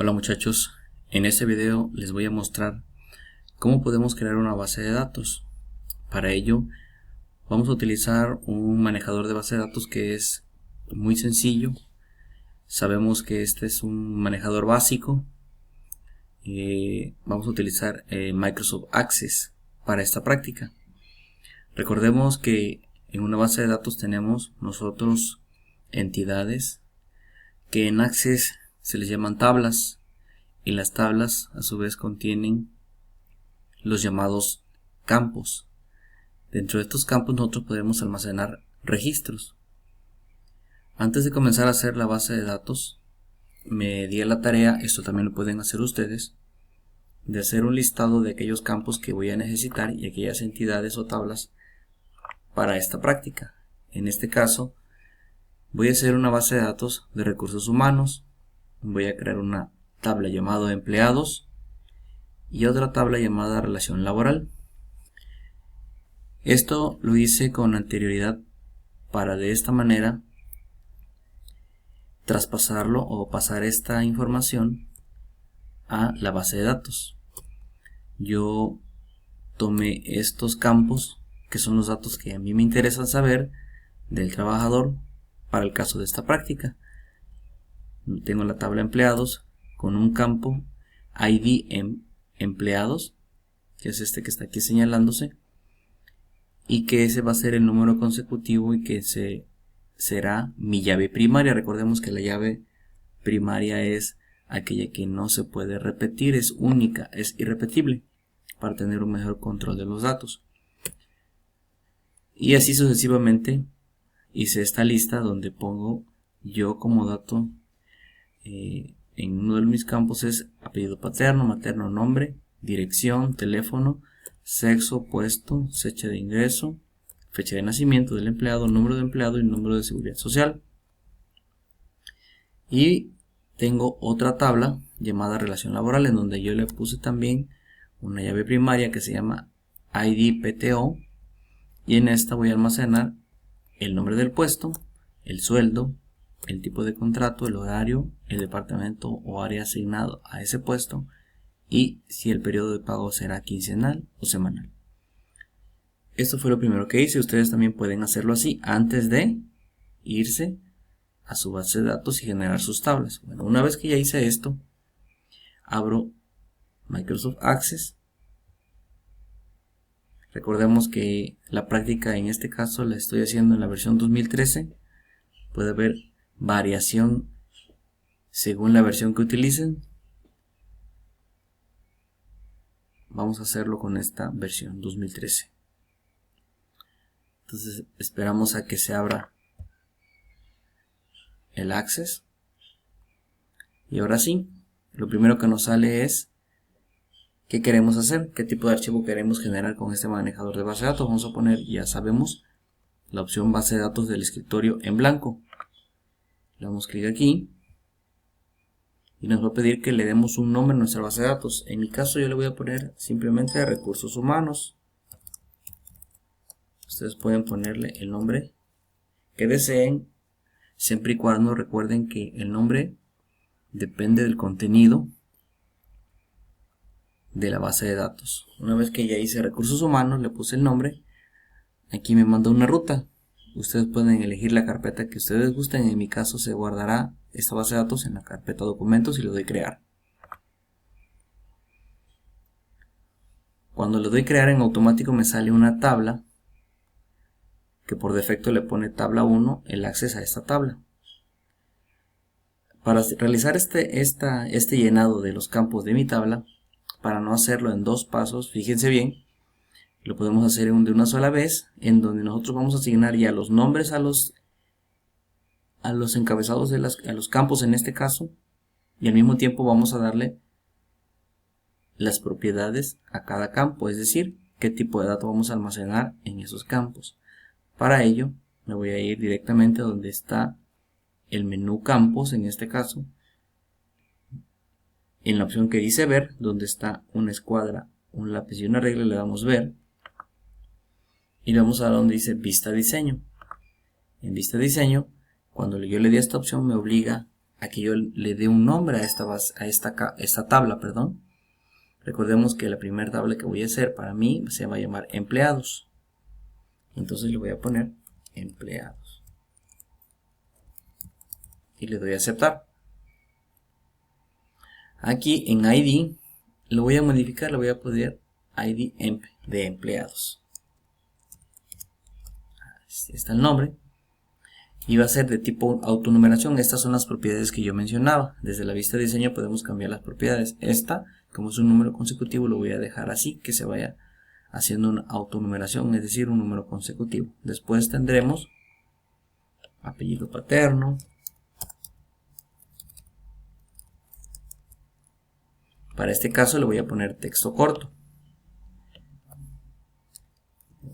Hola muchachos, en este video les voy a mostrar cómo podemos crear una base de datos. Para ello vamos a utilizar un manejador de base de datos que es muy sencillo. Sabemos que este es un manejador básico. Vamos a utilizar Microsoft Access para esta práctica. Recordemos que en una base de datos tenemos nosotros entidades que en Access se les llaman tablas, y las tablas a su vez contienen los llamados campos. Dentro de estos campos nosotros podemos almacenar registros. Antes de comenzar a hacer la base de datos, me di a la tarea, esto también lo pueden hacer ustedes, de hacer un listado de aquellos campos que voy a necesitar y aquellas entidades o tablas para esta práctica. En este caso voy a hacer una base de datos de recursos humanos. Voy a crear una tabla llamada empleados y otra tabla llamada relación laboral. Esto lo hice con anterioridad para de esta manera traspasarlo o pasar esta información a la base de datos. Yo tomé estos campos, que son los datos que a mí me interesan saber del trabajador para el caso de esta práctica. Tengo la tabla empleados con un campo ID empleados, que es este que está aquí señalándose, y que ese va a ser el número consecutivo y que será mi llave primaria. Recordemos que la llave primaria es aquella que no se puede repetir, es única, es irrepetible, para tener un mejor control de los datos. Y así sucesivamente hice esta lista donde pongo yo como dato en uno de mis campos es apellido paterno, materno, nombre, dirección, teléfono, sexo, puesto, fecha de ingreso, fecha de nacimiento del empleado, número de empleado y número de seguridad social. Y tengo otra tabla llamada relación laboral, en donde yo le puse también una llave primaria que se llama ID PTO, y en esta voy a almacenar el nombre del puesto, el sueldo, el tipo de contrato, el horario, el departamento o área asignado a ese puesto y si el periodo de pago será quincenal o semanal. Esto fue lo primero que hice. Ustedes también pueden hacerlo así antes de irse a su base de datos y generar sus tablas. Bueno, una vez que ya hice esto, abro Microsoft Access. Recordemos que la práctica en este caso la estoy haciendo en la versión 2013. Puede haber variación según la versión que utilicen. Vamos a hacerlo con esta versión 2013. Entonces esperamos a que se abra el Access. Y ahora sí, lo primero que nos sale es qué queremos hacer, qué tipo de archivo queremos generar con este manejador de base de datos. Vamos a poner, ya sabemos, la opción base de datos del escritorio en blanco. Le damos clic aquí y nos va a pedir que le demos un nombre a nuestra base de datos. En mi caso yo le voy a poner simplemente recursos humanos. Ustedes pueden ponerle el nombre que deseen, siempre y cuando recuerden que el nombre depende del contenido de la base de datos. Una vez que ya hice recursos humanos, le puse el nombre, aquí me manda una ruta. Ustedes pueden elegir la carpeta que ustedes gusten. En mi caso se guardará esta base de datos en la carpeta documentos y le doy crear. Cuando le doy crear, en automático me sale una tabla que por defecto le pone tabla 1 el acceso a esta tabla. Para realizar este llenado de los campos de mi tabla, para no hacerlo en dos pasos, fíjense bien, lo podemos hacer de una sola vez, en donde nosotros vamos a asignar ya los nombres a los encabezados a los campos en este caso, y al mismo tiempo vamos a darle las propiedades a cada campo, es decir, qué tipo de datos vamos a almacenar en esos campos. Para ello me voy a ir directamente a donde está el menú campos, en este caso, en la opción que dice ver, donde está una escuadra, un lápiz y una regla, le damos ver y vamos a donde dice vista diseño. En vista diseño, cuando yo le di esta opción, me obliga a que yo le dé un nombre a esta tabla, perdón. Recordemos que la primera tabla que voy a hacer para mí se va a llamar empleados. Entonces le voy a poner empleados. Y le doy a aceptar. Aquí en ID lo voy a modificar, le voy a poner ID emp de empleados. Este está el nombre. Y va a ser de tipo autonumeración. Estas son las propiedades que yo mencionaba. Desde la vista de diseño podemos cambiar las propiedades. Esta, como es un número consecutivo, lo voy a dejar así, que se vaya haciendo una autonumeración, es decir, un número consecutivo. Después tendremos apellido paterno, para este caso le voy a poner texto corto,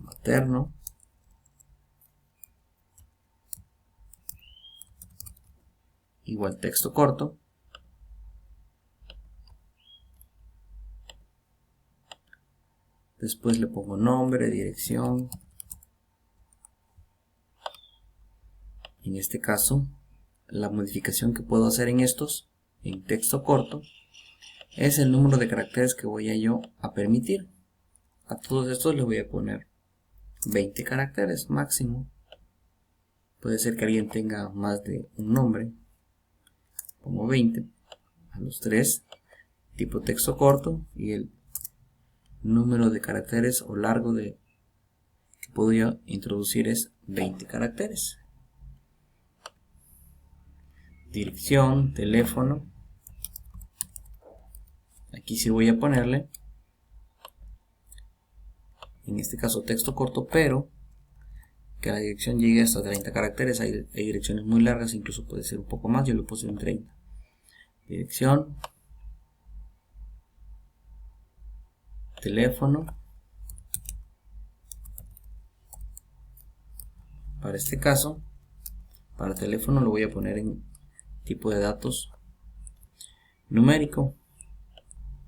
materno, igual texto corto, después le pongo nombre, dirección. En este caso, la modificación que puedo hacer en estos, en texto corto, es el número de caracteres que voy a permitir. A todos estos les voy a poner 20 caracteres máximo. Puede ser que alguien tenga más de un nombre. Pongo 20 a los 3, tipo texto corto, y el número de caracteres o largo que puedo yo introducir es 20 caracteres. Dirección, teléfono. Aquí sí voy a ponerle, en este caso texto corto, pero que la dirección llegue hasta 30 caracteres. Hay direcciones muy largas, incluso puede ser un poco más. Yo le puse en 30. Dirección, teléfono. Para este caso, para teléfono lo voy a poner en tipo de datos numérico,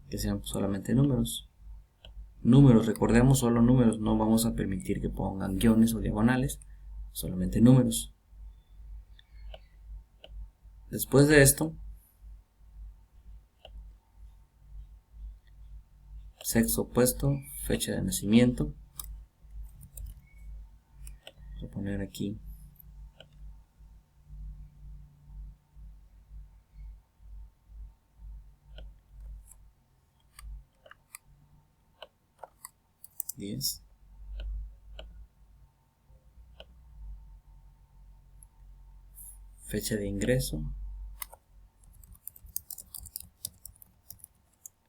que sean solamente números. Números, recordemos, solo números, no vamos a permitir que pongan guiones o diagonales, solamente números. Después de esto, sexo opuesto, fecha de nacimiento. Voy a poner aquí $10. Fecha de ingreso.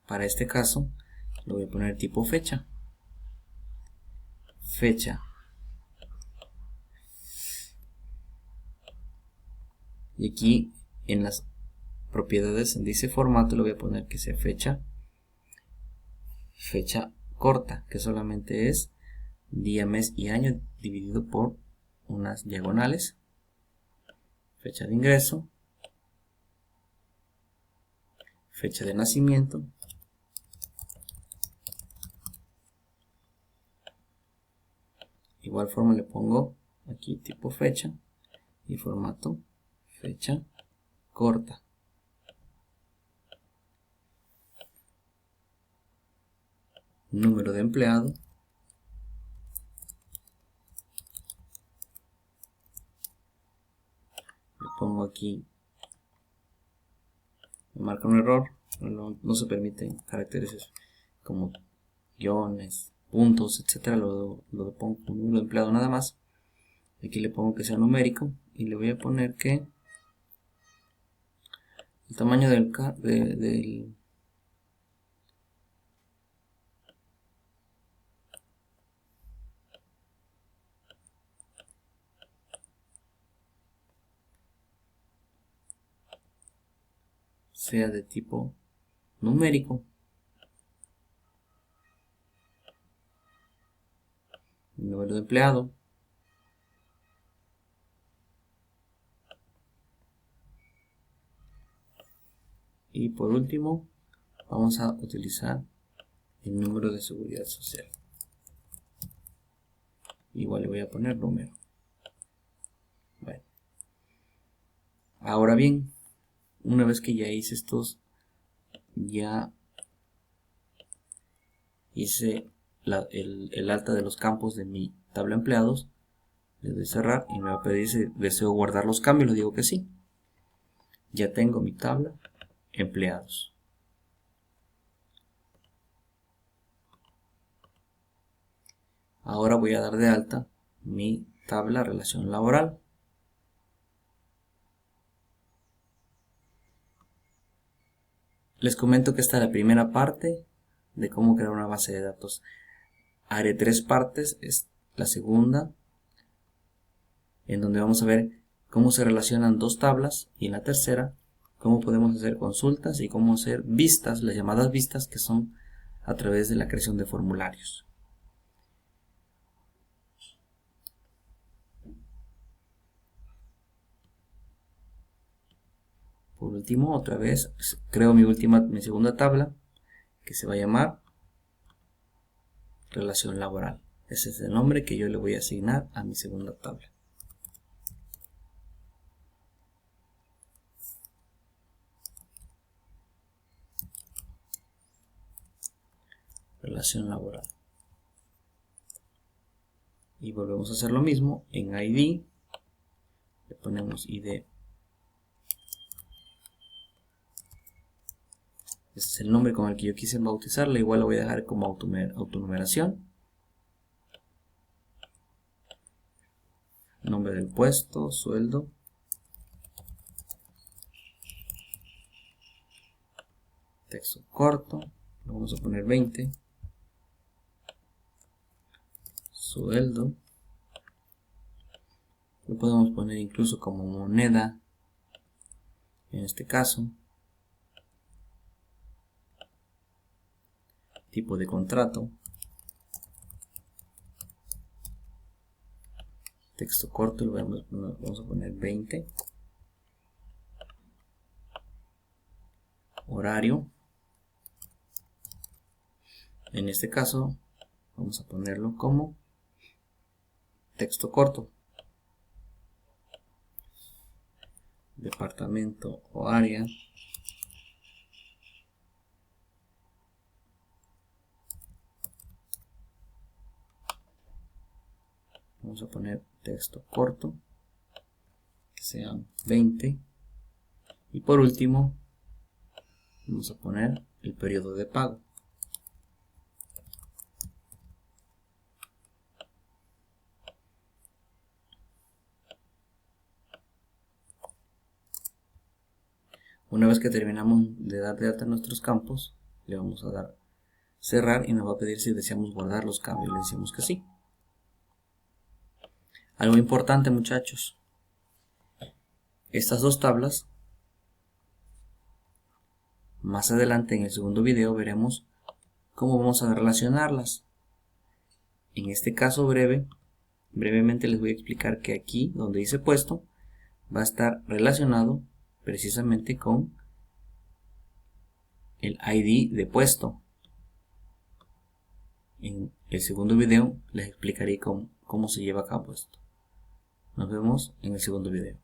Para este caso, lo voy a poner tipo fecha. Fecha. Y aquí en las propiedades dice formato, le voy a poner que sea fecha corta, que solamente es día, mes y año dividido por unas diagonales. Fecha de ingreso, fecha de nacimiento, igual forma le pongo aquí tipo fecha y formato fecha corta. Número de empleado, le pongo aquí, me marca un error, no se permiten caracteres como guiones, puntos, etcétera. Lo pongo como número de empleado nada más. Aquí le pongo que sea numérico y le voy a poner que el tamaño del sea de tipo numérico. El número de empleado. Y por último, vamos a utilizar el número de seguridad social. Igual le voy a poner número. Bueno. Ahora bien, una vez que ya hice estos, ya hice el alta de los campos de mi tabla empleados, le doy cerrar y me va a pedir si deseo guardar los cambios. Le digo que sí. Ya tengo mi tabla empleados. Ahora voy a dar de alta mi tabla relación laboral. Les comento que esta es la primera parte de cómo crear una base de datos. Haré 3 partes, es la segunda, en donde vamos a ver cómo se relacionan 2 tablas, y en la tercera, cómo podemos hacer consultas y cómo hacer vistas, las llamadas vistas, que son a través de la creación de formularios. Por último, otra vez creo mi segunda tabla, que se va a llamar relación laboral. Ese es el nombre que yo le voy a asignar a mi segunda tabla. Relación laboral. Y volvemos a hacer lo mismo en ID. Le ponemos ID. Este es el nombre con el que yo quise bautizarla. Igual lo voy a dejar como autonumeración. Nombre del puesto, sueldo. Texto corto. Le vamos a poner 20. Sueldo. Lo podemos poner incluso como moneda. En este caso. Tipo de contrato. Texto corto, lo vamos a poner 20. Horario. En este caso vamos a ponerlo como texto corto. Departamento o área. Vamos a poner texto corto, que sean 20. Y por último, vamos a poner el periodo de pago. Una vez que terminamos de dar de alta nuestros campos, le vamos a dar cerrar y nos va a pedir si deseamos guardar los cambios. Le decimos que sí. Algo importante, muchachos, estas 2 tablas, más adelante en el segundo video veremos cómo vamos a relacionarlas. En este caso brevemente les voy a explicar que aquí donde dice puesto va a estar relacionado precisamente con el ID de puesto. En el segundo video les explicaré cómo se lleva a cabo esto. Nos vemos en el segundo video.